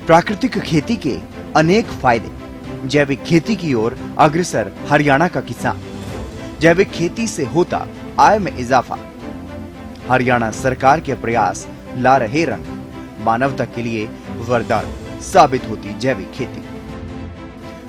प्राकृतिक खेती के अनेक फायदे। जैविक खेती की ओर अग्रसर हरियाणा का किसान। जैविक खेती से होता आय में इजाफा। हरियाणा सरकार के प्रयास ला रहे रंग। मानवता के लिए वरदान साबित होती जैविक खेती।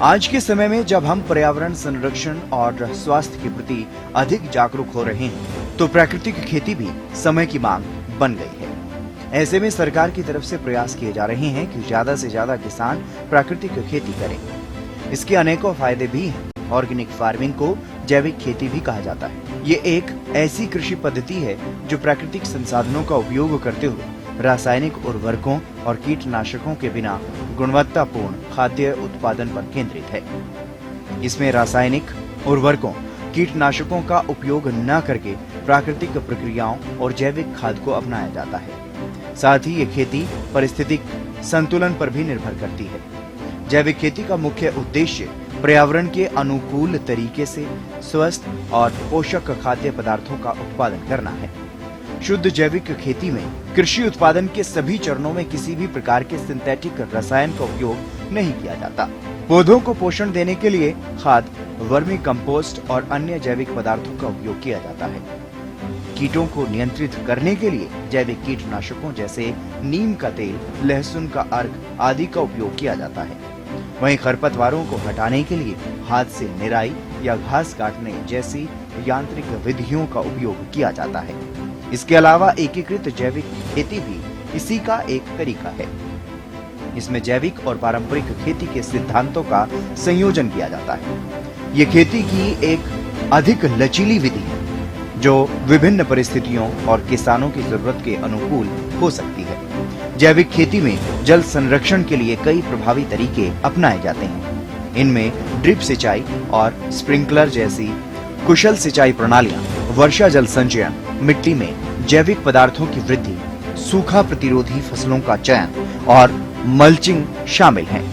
आज के समय में जब हम पर्यावरण संरक्षण और स्वास्थ्य के प्रति अधिक जागरूक हो रहे हैं, तो प्राकृतिक खेती भी समय की मांग बन गई है। ऐसे में सरकार की तरफ से प्रयास किए जा रहे हैं कि ज्यादा से ज्यादा किसान प्राकृतिक खेती करें। इसके अनेकों फायदे भी हैं। ऑर्गेनिक फार्मिंग को जैविक खेती भी कहा जाता है। ये एक ऐसी कृषि पद्धति है जो प्राकृतिक संसाधनों का उपयोग करते हुए रासायनिक उर्वरकों और कीटनाशकों के बिना गुणवत्तापूर्ण खाद्य उत्पादन पर केंद्रित है। इसमें रासायनिक उर्वरकों, कीटनाशकों का उपयोग न करके प्राकृतिक प्रक्रियाओं और जैविक खाद को अपनाया जाता है। साथ ही ये खेती पारिस्थितिक संतुलन पर भी निर्भर करती है। जैविक खेती का मुख्य उद्देश्य पर्यावरण के अनुकूल तरीके से स्वस्थ और पोषक खाद्य पदार्थों का उत्पादन करना है। शुद्ध जैविक खेती में कृषि उत्पादन के सभी चरणों में किसी भी प्रकार के सिंथेटिक रसायन का उपयोग नहीं किया जाता। पौधों को पोषण देने के लिए खाद, वर्मी कंपोस्ट और अन्य जैविक पदार्थों का उपयोग किया जाता है। कीटों को नियंत्रित करने के लिए जैविक कीटनाशकों जैसे नीम का तेल, लहसुन का अर्क आदि का उपयोग किया जाता है। वहीं खरपतवारों को हटाने के लिए हाथ से निराई या घास काटने जैसी यांत्रिक विधियों का उपयोग किया जाता है। इसके अलावा एकीकृत जैविक खेती भी इसी का एक तरीका है। इसमें जैविक और पारंपरिक खेती के सिद्धांतों का संयोजन किया जाता है। ये खेती की एक अधिक लचीली विधि है जो विभिन्न परिस्थितियों और किसानों की जरूरत के अनुकूल हो सकती है। जैविक खेती में जल संरक्षण के लिए कई प्रभावी तरीके अपनाए जाते हैं। इनमें ड्रिप सिंचाई और स्प्रिंकलर जैसी कुशल सिंचाई प्रणालियां, वर्षा जल संचयन, मिट्टी में जैविक पदार्थों की वृद्धि, सूखा प्रतिरोधी फसलों का चयन और मल्चिंग शामिल हैं।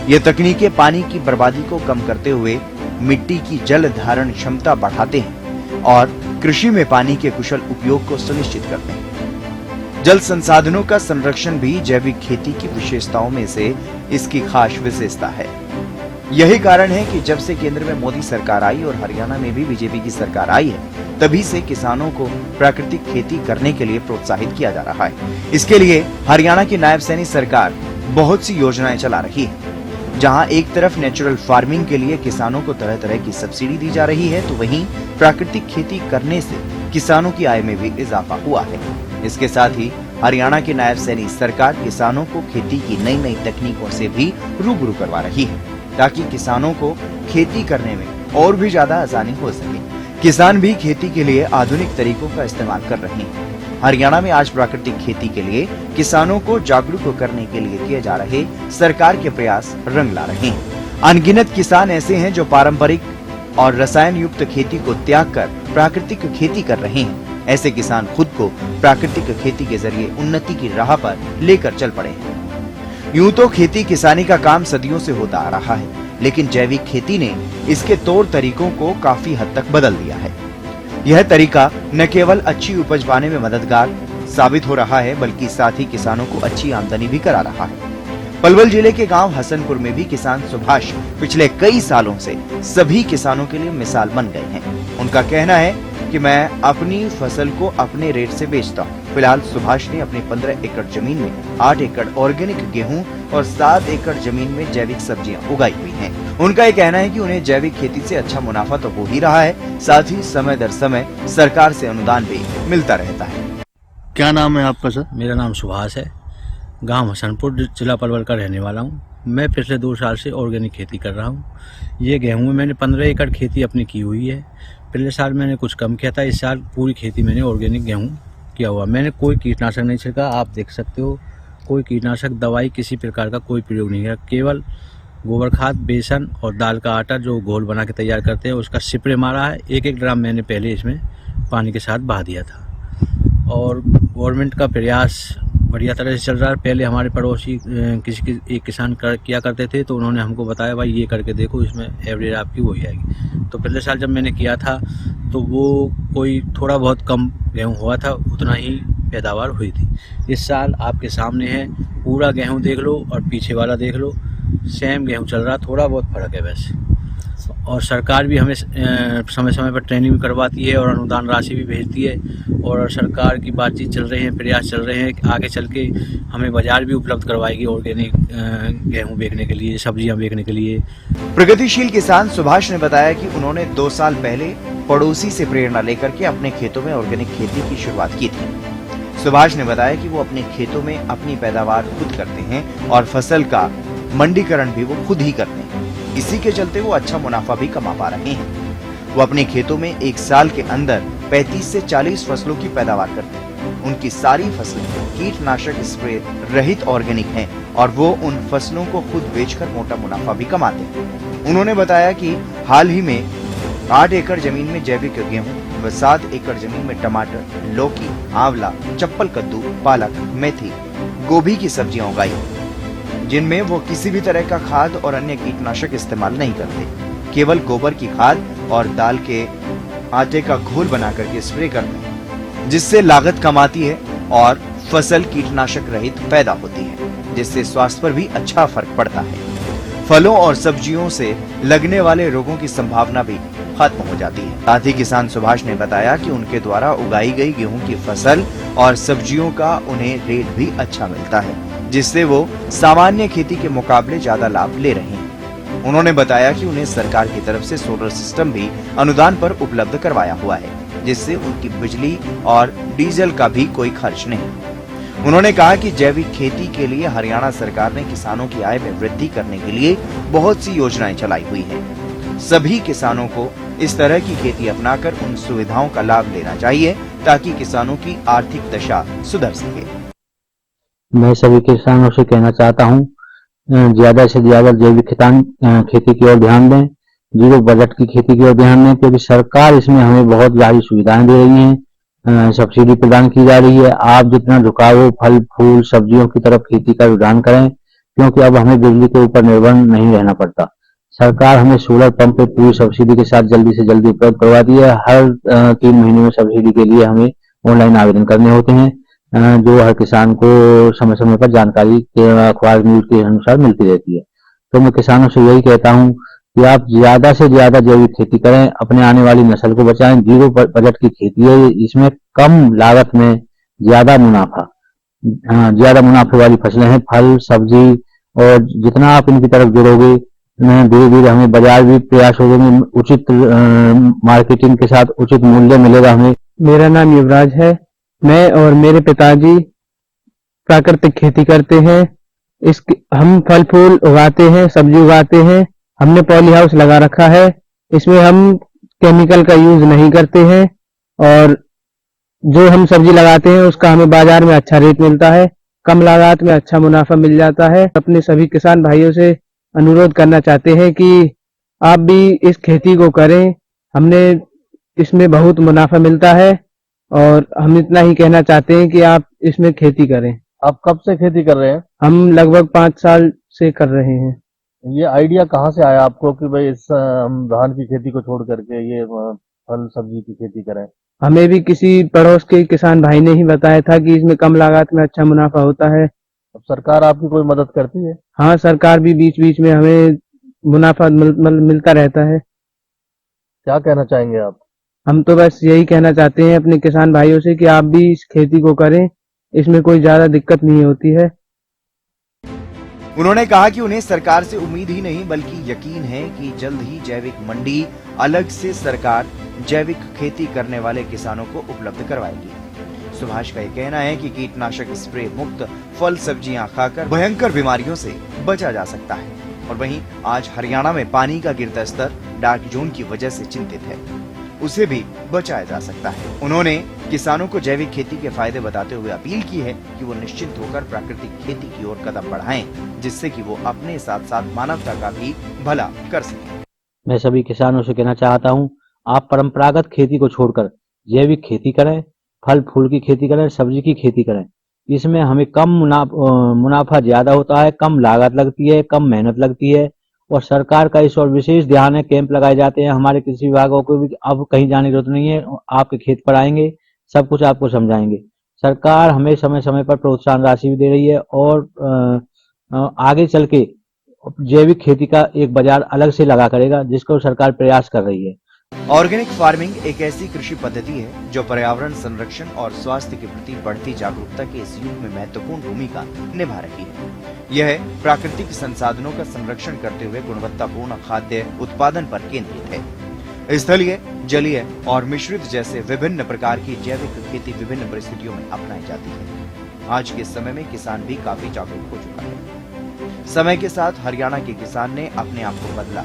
ये तकनीकें पानी की बर्बादी को कम करते हुए मिट्टी की जल धारण क्षमता बढ़ाते हैं और कृषि में पानी के कुशल उपयोग को सुनिश्चित करते हैं। जल संसाधनों का संरक्षण भी जैविक खेती की विशेषताओं में से इसकी खास विशेषता है। यही कारण है कि जब से केंद्र में मोदी सरकार आई और हरियाणा में भी बीजेपी की सरकार आई है, तभी से किसानों को प्राकृतिक खेती करने के लिए प्रोत्साहित किया जा रहा है। इसके लिए हरियाणा की नायब सैनी सरकार बहुत सी योजनाएं चला रही है। जहां एक तरफ नेचुरल फार्मिंग के लिए किसानों को तरह तरह की सब्सिडी दी जा रही है, तो वहीं प्राकृतिक खेती करने से किसानों की आय में भी इजाफा हुआ है। इसके साथ ही हरियाणा की नायब सैनी सरकार किसानों को खेती की नई नई तकनीकों से भी रूबरू करवा रही है, ताकि किसानों को खेती करने में और भी ज्यादा आसानी हो सके। किसान भी खेती के लिए आधुनिक तरीकों का इस्तेमाल कर रहे हैं। हरियाणा में आज प्राकृतिक खेती के लिए किसानों को जागरूक करने के लिए किए जा रहे सरकार के प्रयास रंग ला रहे हैं। अनगिनत किसान ऐसे हैं जो पारंपरिक और रसायन युक्त खेती को त्याग कर प्राकृतिक खेती कर रहे हैं। ऐसे किसान खुद को प्राकृतिक खेती के जरिए उन्नति की राह पर लेकर चल पड़े हैं। यूं तो खेती किसानी का काम सदियों से होता आ रहा है, लेकिन जैविक खेती ने इसके तौर तरीकों को काफी हद तक बदल दिया है। यह तरीका न केवल अच्छी उपज पाने में मददगार साबित हो रहा है, बल्कि साथ ही किसानों को अच्छी आमदनी भी करा रहा है। पलवल जिले के गांव हसनपुर में भी किसान सुभाष पिछले कई सालों से सभी किसानों के लिए मिसाल बन गए हैं। उनका कहना है कि मैं अपनी फसल को अपने रेट से बेचता हूँ। फिलहाल सुभाष ने अपनी 15 एकड़ जमीन में 8 एकड़ ऑर्गेनिक गेहूं और 7 एकड़ जमीन में जैविक सब्जियां उगाई हुई हैं। उनका ये कहना है कि उन्हें जैविक खेती से अच्छा मुनाफा तो हो ही रहा है, साथ ही समय दर समय सरकार से अनुदान भी मिलता रहता है। क्या नाम है आपका सर? मेरा नाम सुभाष है, गांव हसनपुर, जिला पलवल का रहने वाला हूं। मैं पिछले 2 साल से ऑर्गेनिक खेती कर रहा हूं। ये गेहूं में मैंने 15 एकड़ खेती अपनी की हुई है। पिछले साल मैंने कुछ कम किया था, इस साल पूरी खेती मैंने ऑर्गेनिक गेहूं किया हुआ। मैंने कोई कीटनाशक नहीं छिड़का, आप देख सकते हो। कोई कीटनाशक दवाई किसी प्रकार का कोई प्रयोग नहीं किया। केवल गोबर खाद, बेसन और दाल का आटा जो घोल बना के तैयार करते हैं उसका स्प्रे मारा है। 1-1 ड्राम मैंने पहले इसमें पानी के साथ बहा दिया था। और गवर्नमेंट का प्रयास बढ़िया तरह से चल रहा है। पहले हमारे पड़ोसी एक किसान किया करते थे, तो उन्होंने हमको बताया भाई ये करके देखो, इसमें एवरेज आपकी हो जाएगी। तो पिछले साल जब मैंने किया था तो वो कोई थोड़ा बहुत कम गेहूँ हुआ था, उतना ही पैदावार हुई थी। इस साल आपके सामने है, पूरा गेहूँ देख लो और पीछे वाला देख लो, सेम गेहूँ चल रहा, थोड़ा बहुत फर्क है वैसे। और सरकार भी हमें समय समय पर ट्रेनिंग भी करवाती है और अनुदान राशि भी भेजती है, और सरकार की बातचीत चल रही है, प्रयास चल रहे हैं कि आगे चल के हमें बाजार भी उपलब्ध करवाएगी ऑर्गेनिक गेहूँ बेचने के लिए, सब्जियां बेचने के लिए। प्रगतिशील किसान सुभाष ने बताया कि उन्होंने 2 साल पहले पड़ोसी से प्रेरणा लेकर के अपने खेतों में ऑर्गेनिक खेती की शुरुआत की थी। सुभाष ने बताया कि वो अपने खेतों में अपनी पैदावार खुद करते हैं और फसल का मंडीकरण भी वो खुद ही करते हैं। इसी के चलते वो अच्छा मुनाफा भी कमा पा रहे हैं। वो अपने खेतों में 1 साल के अंदर 35 से 40 फसलों की पैदावार करते हैं। उनकी सारी फसलें कीटनाशक स्प्रे रहित ऑर्गेनिक हैं और वो उन फसलों को खुद बेचकर मोटा मुनाफा भी कमाते हैं। उन्होंने बताया कि हाल ही में 8 एकड़ जमीन में जैविक गेहूं व 7 एकड़ जमीन में टमाटर, लौकी, आंवला, चप्पल कद्दू, पालक, मेथी, गोभी की सब्जियां उगाई, जिनमें वो किसी भी तरह का खाद और अन्य कीटनाशक इस्तेमाल नहीं करते। केवल गोबर की खाद और दाल के आटे का घोल बना करके स्प्रे करते हैं, जिससे लागत कम आती है और फसल कीटनाशक रहित पैदा होती है, जिससे स्वास्थ्य पर भी अच्छा फर्क पड़ता है। फलों और सब्जियों से लगने वाले रोगों की संभावना भी खत्म हो जाती है। साथ ही किसान सुभाष ने बताया कि उनके द्वारा उगाई गई गेहूं की फसल और सब्जियों का उन्हें रेट भी अच्छा मिलता है, जिससे वो सामान्य खेती के मुकाबले ज्यादा लाभ ले रहे हैं। उन्होंने बताया कि उन्हें सरकार की तरफ से सोलर सिस्टम भी अनुदान पर उपलब्ध करवाया हुआ है, जिससे उनकी बिजली और डीजल का भी कोई खर्च नहीं। उन्होंने कहा कि जैविक खेती के लिए हरियाणा सरकार ने किसानों की आय में वृद्धि करने के लिए बहुत सी योजनाएं चलाई हुई हैं। सभी किसानों को इस तरह की खेती अपनाकर उन सुविधाओं का लाभ लेना चाहिए ताकि किसानों की आर्थिक दशा सुधर सके। मैं सभी किसानों से कहना चाहता हूँ, ज्यादा से ज्यादा जैविक खेती की ओर ध्यान दें, जीरो बजट की खेती की ओर ध्यान दें, क्योंकि सरकार इसमें हमें बहुत सारी सुविधाएं दे रही है, सब्सिडी प्रदान की जा रही है। आप जितना झुकाव फल फूल सब्जियों की तरफ खेती का रुझान करें, क्योंकि अब हमें बिजली के ऊपर निर्भर नहीं रहना पड़ता। सरकार हमें सोलर पंप पे पूरी सब्सिडी के साथ जल्दी से जल्दी उपलब्ध करवा दी है। हर 3 महीने में सब्सिडी के लिए हमें ऑनलाइन आवेदन करने होते हैं, जो हर किसान को समय समय पर जानकारी अखबार न्यूज के अनुसार मिलती रहती है। तो मैं किसानों से यही कहता हूँ कि आप ज्यादा से ज्यादा जैविक खेती करें, अपने आने वाली नस्ल को बचाएं। जीरो बजट की खेती है, इसमें कम लागत में ज्यादा मुनाफा, ज्यादा मुनाफे वाली फसलें हैं, फल सब्जी, और जितना आप इनकी तरफ जुड़ोगे धीरे धीरे हमें बाजार भी प्रयास होगा, उचित मार्केटिंग के साथ उचित मूल्य मिलेगा हमें। मेरा नाम युवराज है। मैं और मेरे पिताजी प्राकृतिक खेती करते हैं। हम फल फूल उगाते हैं, सब्जी उगाते हैं। हमने पॉली हाउस लगा रखा है। इसमें हम केमिकल का यूज नहीं करते हैं और जो हम सब्जी लगाते हैं उसका हमें बाजार में अच्छा रेट मिलता है, कम लागत में अच्छा मुनाफा मिल जाता है। अपने सभी किसान भाइयों से अनुरोध करना चाहते हैं कि आप भी इस खेती को करें। हमने इसमें बहुत मुनाफा मिलता है और हम इतना ही कहना चाहते हैं कि आप इसमें खेती करें। आप कब से खेती कर रहे हैं? हम लगभग 5 साल से कर रहे हैं। ये आइडिया कहाँ से आया आपको कि भाई इस हम धान की खेती को छोड़ करके ये फल सब्जी की खेती करें? हमें भी किसी पड़ोस के किसान भाई ने ही बताया था कि इसमें कम लागत में अच्छा मुनाफा होता है। अब सरकार आपकी कोई मदद करती है? हाँ, सरकार भी बीच बीच में हमें मुनाफा मिलता रहता है। क्या कहना चाहेंगे आप? हम तो बस यही कहना चाहते हैं अपने किसान भाइयों से कि आप भी इस खेती को करें, इसमें कोई ज्यादा दिक्कत नहीं होती है। उन्होंने कहा कि उन्हें सरकार से उम्मीद ही नहीं बल्कि यकीन है कि जल्द ही जैविक मंडी अलग से सरकार जैविक खेती करने वाले किसानों को उपलब्ध करवाएगी। सुभाष का यह कहना है कि कीटनाशक स्प्रे मुक्त फल सब्जियां खाकर भयंकर बीमारियों से बचा जा सकता है। और वहीं आज हरियाणा में पानी का गिरता स्तर डार्क जोन की वजह से चिंतित है, उसे भी बचाया जा सकता है। उन्होंने किसानों को जैविक खेती के फायदे बताते हुए अपील की है कि वो निश्चिंत होकर प्राकृतिक खेती की ओर कदम बढ़ाएं, जिससे कि वो अपने साथ साथ मानवता का भी भला कर सकें। मैं सभी किसानों से कहना चाहता हूँ, आप परंपरागत खेती को छोड़कर जैविक खेती करें, फल फूल की खेती करें, सब्जी की खेती करें। इसमें हमें कम मुनाफा ज्यादा होता है, कम लागत लगती है, कम मेहनत लगती है और सरकार का इस और विशेष ध्यान है। कैंप लगाए जाते हैं हमारे कृषि विभागों को भी, अब कहीं जाने की जरूरत नहीं है, आपके खेत पर आएंगे, सब कुछ आपको समझाएंगे। सरकार हमें समय समय पर प्रोत्साहन राशि भी दे रही है और आगे चल के जैविक खेती का एक बाजार अलग से लगा करेगा, जिसको सरकार प्रयास कर रही है। ऑर्गेनिक फार्मिंग एक ऐसी कृषि पद्धति है जो पर्यावरण संरक्षण और स्वास्थ्य के प्रति बढ़ती जागरूकता के इस युग में महत्वपूर्ण भूमिका निभा रही है। यह प्राकृतिक संसाधनों का संरक्षण करते हुए गुणवत्तापूर्ण खाद्य उत्पादन पर केंद्रित है। स्थलीय, जलीय और मिश्रित जैसे विभिन्न प्रकार की जैविक खेती विभिन्न परिस्थितियों में अपनाई जाती है। आज के समय में किसान भी काफी जागरूक हो चुका है। समय के साथ हरियाणा के किसान ने अपने आप को बदला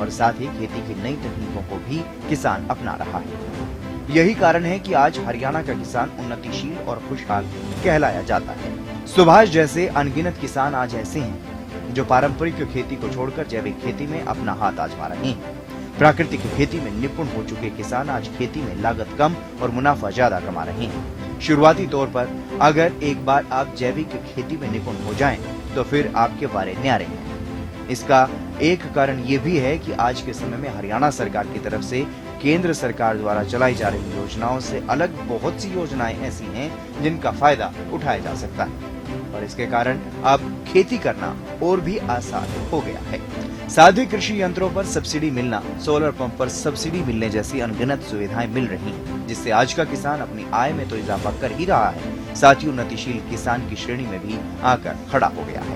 और साथ ही खेती की नई तकनीकों को भी किसान अपना रहा है। यही कारण है कि आज हरियाणा का किसान उन्नतिशील और खुशहाल कहलाया जाता है। सुभाष जैसे अनगिनत किसान आज ऐसे हैं जो पारंपरिक खेती को छोड़कर जैविक खेती में अपना हाथ आजमा रहे हैं। प्राकृतिक खेती में निपुण हो चुके किसान आज खेती में लागत कम और मुनाफा ज्यादा कमा रहे हैं। शुरुआती तौर पर अगर एक बार आप जैविक खेती में निपुण हो जाएं, तो फिर आपके बारे न्यारे हैं। इसका एक कारण ये भी है कि आज के समय में हरियाणा सरकार की तरफ से केंद्र सरकार द्वारा चलाई जा रही योजनाओं से अलग बहुत सी योजनाएं ऐसी हैं जिनका फायदा उठाया जा सकता है और इसके कारण अब खेती करना और भी आसान हो गया है। साथ ही कृषि यंत्रों पर सब्सिडी मिलना, सोलर पंप पर सब्सिडी मिलने जैसी अनगिनत सुविधाएं मिल रही हैं, जिससे आज का किसान अपनी आय में तो इजाफा कर ही रहा है, साथ ही उन्नतिशील किसान की श्रेणी में भी आकर खड़ा हो गया है।